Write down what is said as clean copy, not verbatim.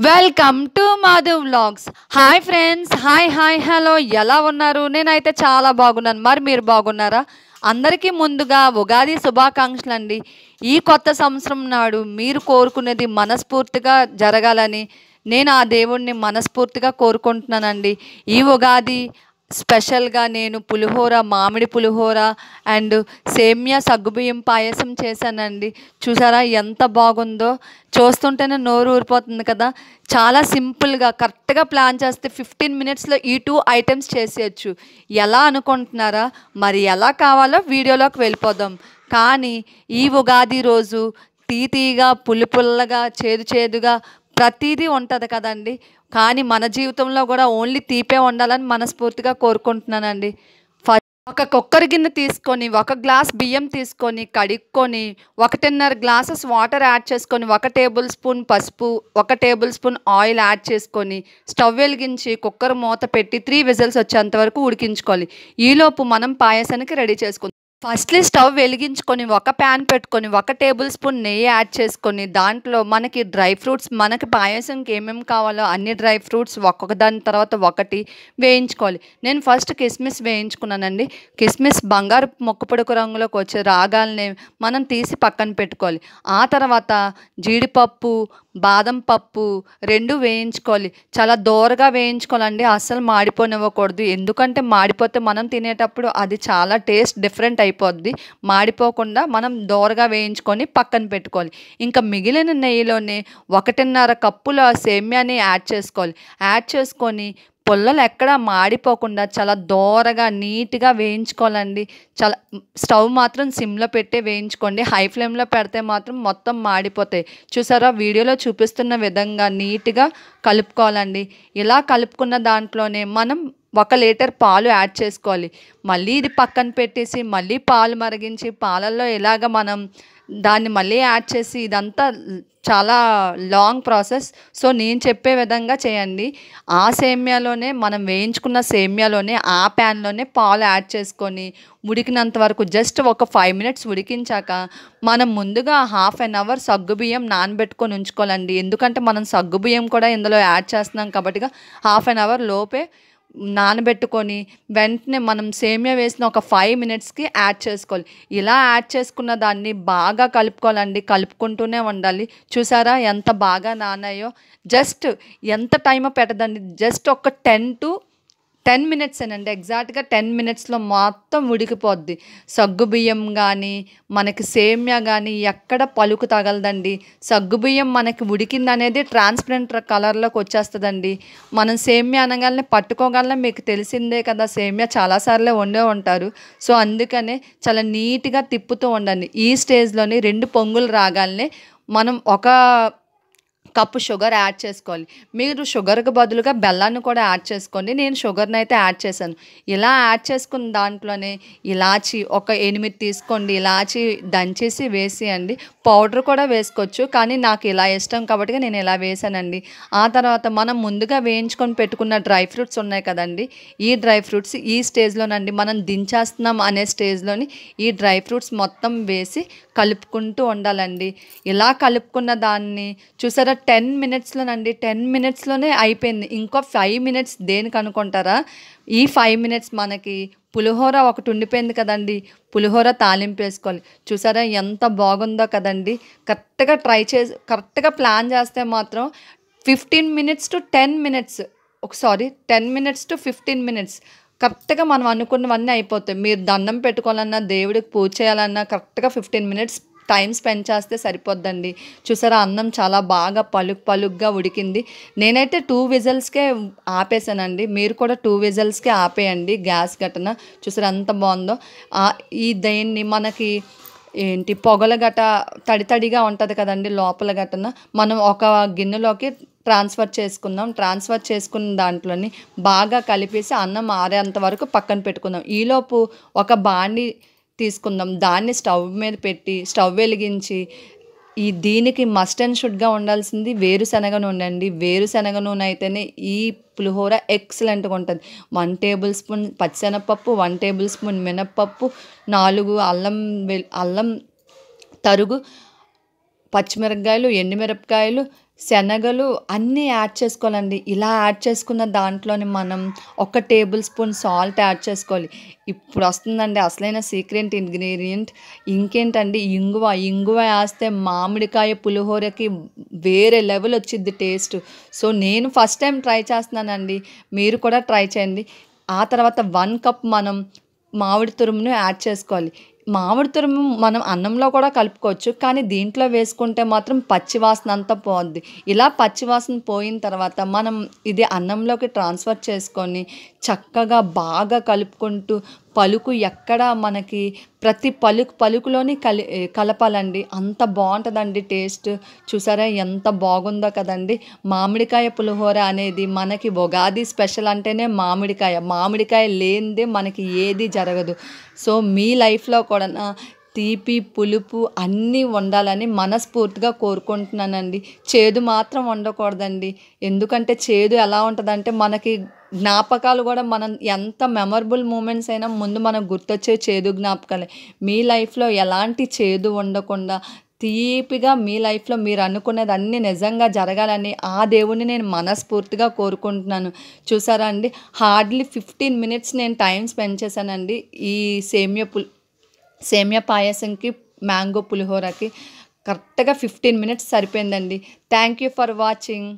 Welcome to Madhu vlogs. Hi friends, hi hello, ఎలా ఉన్నారు? నేనైతే చాలా బాగున్నాను. మరి మీరు బాగున్నారా? అందరికీ ముందుగా ఉగాది శుభాకాంక్షలు అండి. ఈ కొత్త సంవత్సరం నాడు మీరు కోరుకునేది మనస్ఫూర్తిగా జరగాలని నేను ఆ దేవుణ్ణి మనస్ఫూర్తిగా కోరుకుంటున్నానండి. ఈ ఉగాది స్పెషల్గా నేను పులిహోర, మామిడి పులిహోర అండ్ సేమ్యా సగ్గుబియ్యం పాయసం చేశానండి. చూసారా ఎంత బాగుందో? చూస్తుంటేనే నోరు ఊరిపోతుంది కదా. చాలా సింపుల్గా కరెక్ట్గా ప్లాన్ చేస్తే 15 మినిట్స్లో ఈ 2 ఐటమ్స్ చేసేయచ్చు. ఎలా అనుకుంటున్నారా? మరి ఎలా కావాలో వీడియోలోకి వెళ్ళిపోదాం. కానీ ఈ ఉగాది రోజు తీయగా, పుల్లగా, చేదుగా ప్రతిదీ ఉంటుంది కదండి. కానీ మన జీవితంలో కూడా ఓన్లీ తీపే ఉండాలని మనస్ఫూర్తిగా కోరుకుంటున్నానండి. ఒక కుక్కర్ గిన్నె తీసుకొని 1 గ్లాస్ బియ్యం తీసుకొని కడుక్కొని 1.5 గ్లాసెస్ వాటర్ యాడ్ చేసుకొని 1 టేబుల్ స్పూన్ పసుపు, 1 టేబుల్ స్పూన్ ఆయిల్ యాడ్ చేసుకొని స్టవ్ వెలిగించి కుక్కర్ మూత పెట్టి 3 విజిల్స్ వచ్చేంత వరకు ఉడికించుకోవాలి. ఈలోపు మనం పాయసానికి రెడీ చేసుకుందాం. ఫస్ట్లీ స్టవ్ వెలిగించుకొని 1 ప్యాన్ పెట్టుకొని 1 టేబుల్ స్పూన్ నెయ్యి యాడ్ చేసుకొని దాంట్లో మనకి డ్రై ఫ్రూట్స్, మనకి పాయసంకి ఏమేమి కావాలో అన్ని డ్రై ఫ్రూట్స్ ఒక్కొక్క దాని తర్వాత ఒకటి వేయించుకోవాలి. నేను ఫస్ట్ కిస్మిస్ వేయించుకున్నానండి. కిస్మిస్ బంగారు మొక్కపొడుకు రంగులోకి వచ్చి రాగాలని మనం తీసి పక్కన పెట్టుకోవాలి. ఆ తర్వాత జీడిపప్పు, బాదం పప్పు 2 వేయించుకోవాలి. చాలా దోరగా వేయించుకోవాలండి, అస్సలు మాడిపోనివ్వకూడదు. ఎందుకంటే మాడిపోతే మనం తినేటప్పుడు అది చాలా టేస్ట్ డిఫరెంట్ అయిపోద్ది. మాడిపోకుండా మనం దోరగా వేయించుకొని పక్కన పెట్టుకోవాలి. ఇంకా మిగిలిన నెయ్యిలోనే 1.5 కప్పుల సేమ్యాని యాడ్ చేసుకోవాలి. యాడ్ చేసుకొని పుల్లలు ఎక్కడా మాడిపోకుండా చాలా దోరగా నీట్గా వేయించుకోవాలండి. చాలా స్టవ్ మాత్రం సిమ్లో పెట్టే వేయించుకోండి. హై ఫ్లేమ్లో పెడితే మాత్రం మొత్తం మాడిపోతాయి. చూసారా, వీడియోలో చూపిస్తున్న విధంగా నీట్గా కలుపుకోవాలండి. ఇలా కలుపుకున్న దాంట్లోనే మనం 1 లీటర్ పాలు యాడ్ చేసుకోవాలి. మళ్ళీ ఇది పక్కన పెట్టేసి మళ్ళీ పాలు మరిగించి పాలల్లో ఇలాగ మనం దాన్ని మళ్ళీ యాడ్ చేసి ఇదంతా చాలా లాంగ్ ప్రాసెస్. సో నేను చెప్పే విధంగా చేయండి. ఆ సేమ్యాలోనే మనం వేయించుకున్న సేమ్యాలోనే ఆ ప్యాన్లోనే పాలు యాడ్ చేసుకొని ఉడికినంత వరకు జస్ట్ ఒక 5 మినిట్స్ ఉడికించాక మనం ముందుగా 1/2 అవర్ సగ్గుబియ్యం నానబెట్టుకొని ఉంచుకోవాలండి. ఎందుకంటే మనం సగ్గుబియ్యం కూడా ఇందులో యాడ్ చేస్తున్నాం కాబట్టి 1/2 అవర్ లోపే నానబెట్టుకొని వెంటనే మనం సేమియా వేసిన ఒక 5 మినిట్స్కి యాడ్ చేసుకోవాలి. ఇలా యాడ్ చేసుకున్న దాన్ని బాగా కలుపుకోవాలండి. కలుపుకుంటూనే ఉండాలి. చూసారా ఎంత బాగా నానాయో? జస్ట్ ఎంత టైమో పెట్టదండి, జస్ట్ ఒక 10 మినిట్స్ ఏనండి. ఎగ్జాక్ట్గా 10 మినిట్స్లో మొత్తం ఉడికిపోద్ది. సగ్గుబియ్యం కానీ మనకి సేమ్యా కానీ ఎక్కడ పలుకు తగలదండి. సగ్గుబియ్యం మనకి ఉడికిందనేది ట్రాన్స్పరెంట్ కలర్లోకి వచ్చేస్తుందండి. మనం సేమ్యా అనగానే పట్టుకోగలం, మీకు తెలిసిందే కదా. సేమ్యా చాలాసార్లే వండే ఉంటారు. సో అందుకనే చాలా నీట్గా తిప్పుతూ ఉండండి. ఈ స్టేజ్లోని 2 పొంగులు రాగానే మనం 1 కప్పు షుగర్ యాడ్ చేసుకోవాలి. మీరు షుగర్కి బదులుగా బెల్లాన్ని కూడా యాడ్ చేసుకోండి. నేను షుగర్ని అయితే యాడ్ చేశాను. ఇలా యాడ్ చేసుకున్న దాంట్లోనే ఇలాచి ఒక 8 తీసుకోండి. ఇలాచి దంచేసి వేసేయండి. పౌడర్ కూడా వేసుకోవచ్చు, కానీ నాకు ఇలా ఇష్టం కాబట్టి నేను ఇలా వేసానండి. ఆ తర్వాత మనం ముందుగా వేయించుకొని పెట్టుకున్న డ్రై ఫ్రూట్స్ ఉన్నాయి కదండి, ఈ డ్రై ఫ్రూట్స్ ఈ స్టేజ్లోనండి మనం దించేస్తున్నాం అనే స్టేజ్లోని ఈ డ్రై ఫ్రూట్స్ మొత్తం వేసి కలుపుకుంటూ ఉండాలండి. ఇలా కలుపుకున్న దాన్ని చూసారా 10 మినిట్స్లోనండి, 10 మినిట్స్లోనే అయిపోయింది. ఇంకో 5 మినిట్స్ దేనికి అనుకుంటారా? ఈ 5 మినిట్స్ మనకి పులిహోర ఒకటి ఉండిపోయింది కదండి, పులిహోర తాలింపు వేసుకోవాలి. చూసారా ఎంత బాగుందో కదండి. కరెక్ట్గా ప్లాన్ చేస్తే మాత్రం 15 minutes to 10 minutes, 10 minutes to 15 minutes కరెక్ట్గా మనం అనుకున్నవన్నీ అయిపోతాయి. మీరు దండం పెట్టుకోవాలన్నా, దేవుడికి పూజ చేయాలన్నా కరెక్ట్గా 15 మినిట్స్ టైం స్పెండ్ చేస్తే సరిపోద్దండి. చూసారా అన్నం చాలా బాగా పలుగ్గా ఉడికింది. నేనైతే 2 విజిల్స్కే ఆపేసానండి. మీరు కూడా 2 విజిల్స్కే ఆపేయండి గ్యాస్ గటన. చూసారా ఎంత బాగుందో. దీన్ని మనకి పొగల గట తడిగా ఉంటుంది కదండి లోపల గటన, మనం ఒక గిన్నెలోకి ట్రాన్స్ఫర్ చేసుకుందాం. ట్రాన్స్ఫర్ చేసుకున్న దాంట్లోని బాగా కలిపేసి అన్నం ఆరేంత వరకు పక్కన పెట్టుకుందాం. ఈలోపు ఒక బాండి తీసుకుందాం. దాన్ని స్టవ్ మీద పెట్టి స్టవ్ వెలిగించి దీనికి మస్ట్ అండ్ షుడ్గా ఉండాల్సింది వేరుశనగ నూనె అండి. వేరుశనగ నూనె అయితేనే ఈ పులిహోర ఎక్సలెంట్గా ఉంటుంది. 1 టేబుల్ స్పూన్ పచ్చిశనగపప్పు, 1 టేబుల్ స్పూన్ మినప్పప్పు, 4 అల్లం తరుగు, పచ్చిమిరపకాయలు, ఎండుమిరపకాయలు, శనగలు అన్నీ యాడ్ చేసుకోవాలండి. ఇలా యాడ్ చేసుకున్న దాంట్లోని మనం ఒక టేబుల్ స్పూన్ సాల్ట్ యాడ్ చేసుకోవాలి. ఇప్పుడొస్తుందండి అసలైన సీక్రెట్ ఇంగ్రీడియంట్. ఇంకేంటండి ఇంగువ. ఇంగువ ఏస్తే మామిడికాయ పులిహోరకి వేరే లెవెల్ వచ్చిద్ది టేస్ట్. సో, నేను ఫస్ట్ టైమ్ ట్రై చేస్తున్నానండి. మీరు కూడా ట్రై చేయండి. ఆ తర్వాత 1 కప్ మనం మామిడి తురుమును యాడ్ చేసుకోవాలి. మామిడి తురుము మనం అన్నంలో కూడా కలుపుకోవచ్చు. కానీ దీంట్లో వేసుకుంటే మాత్రం పచ్చి వాసన అంతా పోద్ది. ఇలా పచ్చి వాసన పోయిన తర్వాత మనం ఇది అన్నంలోకి ట్రాన్స్‌ఫర్ చేసుకొని చక్కగా బాగా కలుపుకుంటూ పలుకు ఎక్కడ మనకి ప్రతి పలుకులోని కలపాలండి. అంత బావుంటదండి టేస్ట్. చూసారా ఎంత బాగుందో కదండీ! మామిడికాయ పులిహోర అనేది మనకి ఉగాది స్పెషల్ అంటేనే మామిడికాయ. మామిడికాయ లేనిదే మనకి ఏది జరగదు. సో, మీ లైఫ్‌లో కూడానా తీపి, పులుపు అన్నీ ఉండాలని మనస్ఫూర్తిగా కోరుకుంటున్నానండి. చేదు మాత్రం ఉండకూడదండి. ఎందుకంటే చేదు ఎలా ఉంటదంటే మనకి జ్ఞాపకాలు గూడా మనం ఎంత మెమరబుల్ మూమెంట్స్ అయినా ముందు మనకు గుర్తొచ్చేవి చేదు జ్ఞాపకాలే. మీ లైఫ్‌లో ఎలాంటి చేదు ఉండకుండా తీపిగా మీ లైఫ్‌లో మీరు అనుకున్నది అన్నీ నిజంగా జరగాలని ఆ దేవుడిని నేను మనస్ఫూర్తిగా కోరుకుంటున్నాను. చూసారా అండి హార్డ్‌లీ 15 మినిట్స్ నేను టైమ్ స్పెండ్ చేశానండి. ఈ సేమియా పాయసంకి, మ్యాంగో పులిహోరకి కరెక్ట్‌గా 15 మినిట్స్ సరిపోయిందండి. Thank you for watching.